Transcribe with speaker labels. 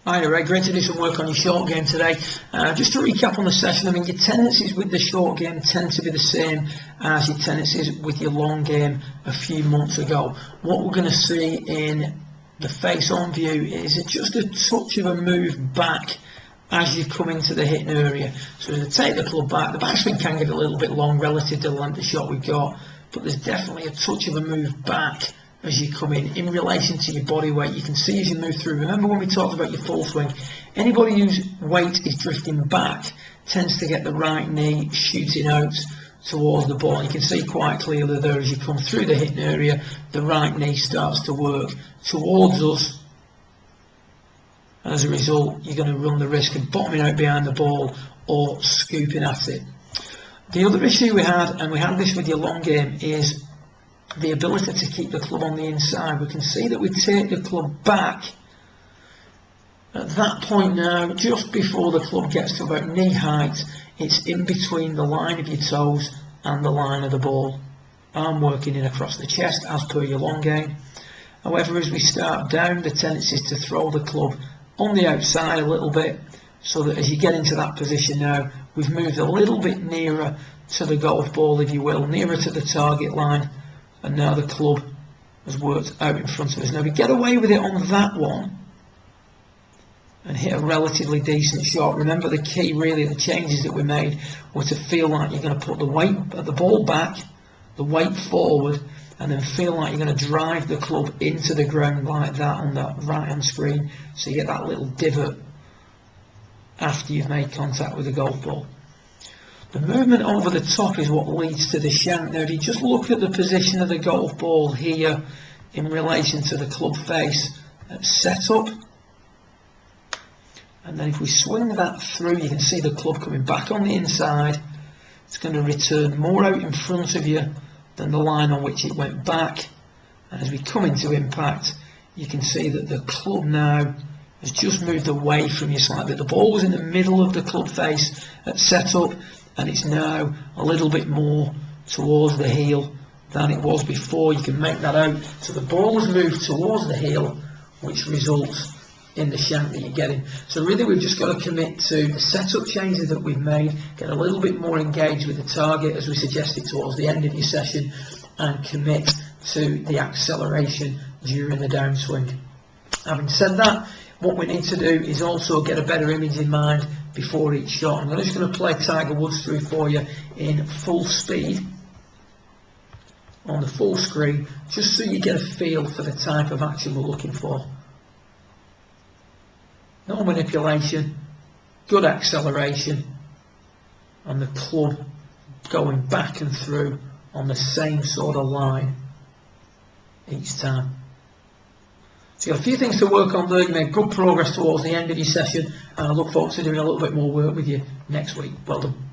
Speaker 1: Hi, Ray. Great to do some work on your short game today. Just to recap on the session, I mean, your tendencies with the short game tend to be the same as your tendencies with your long game a few months ago. What we're going to see in the face-on view is just a touch of a move back as you come into the hitting area. So to take the club back, the backswing can get a little bit long relative to the length of shot we've got, but there's definitely a touch of a move back as you come in relation to your body weight. You can see as you move through. Remember when we talked about your full swing, anybody whose weight is drifting back tends to get the right knee shooting out towards the ball. You can see quite clearly there as you come through the hitting area, the right knee starts to work towards us. As a result, you're going to run the risk of bottoming out behind the ball or scooping at it. The other issue we had, and we had this with your long game, is the ability to keep the club on the inside. We can see that we take the club back at that point now, just before the club gets to about knee height. It's in between the line of your toes and the line of the ball. Arm working in across the chest as per your long game. However, as we start down, the tendency is to throw the club on the outside a little bit, so that as you get into that position now, we've moved a little bit nearer to the golf ball, if you will, nearer to the target line. And now the club has worked out in front of us. Now we get away with it on that one and hit a relatively decent shot. Remember, the key really, the changes that we made were to feel like you're going to put the ball back, the weight forward, and then feel like you're going to drive the club into the ground like that on that right hand screen, so you get that little divot after you've made contact with the golf ball. The movement over the top is what leads to the shank. Now if you just look at the position of the golf ball here in relation to the club face at setup, and then if we swing that through, you can see the club coming back on the inside. It's going to return more out in front of you than the line on which it went back, and as we come into impact, you can see that the club now has just moved away from you slightly. The ball was in the middle of the club face at setup, and it's now a little bit more towards the heel than it was before. You can make that out. So the ball has moved towards the heel, which results in the shank that you're getting. So really we've just got to commit to the setup changes that we've made, get a little bit more engaged with the target as we suggested towards the end of your session, and commit to the acceleration during the downswing. Having said that, what we need to do is also get a better image in mind before each shot. I'm just going to play Tiger Woods through for you in full speed on the full screen, just so you get a feel for the type of action we're looking for. No manipulation, good acceleration, and the club going back and through on the same sort of line each time. So you've got a few things to work on there. You made good progress towards the end of your session, and I look forward to doing a little bit more work with you next week. Well done.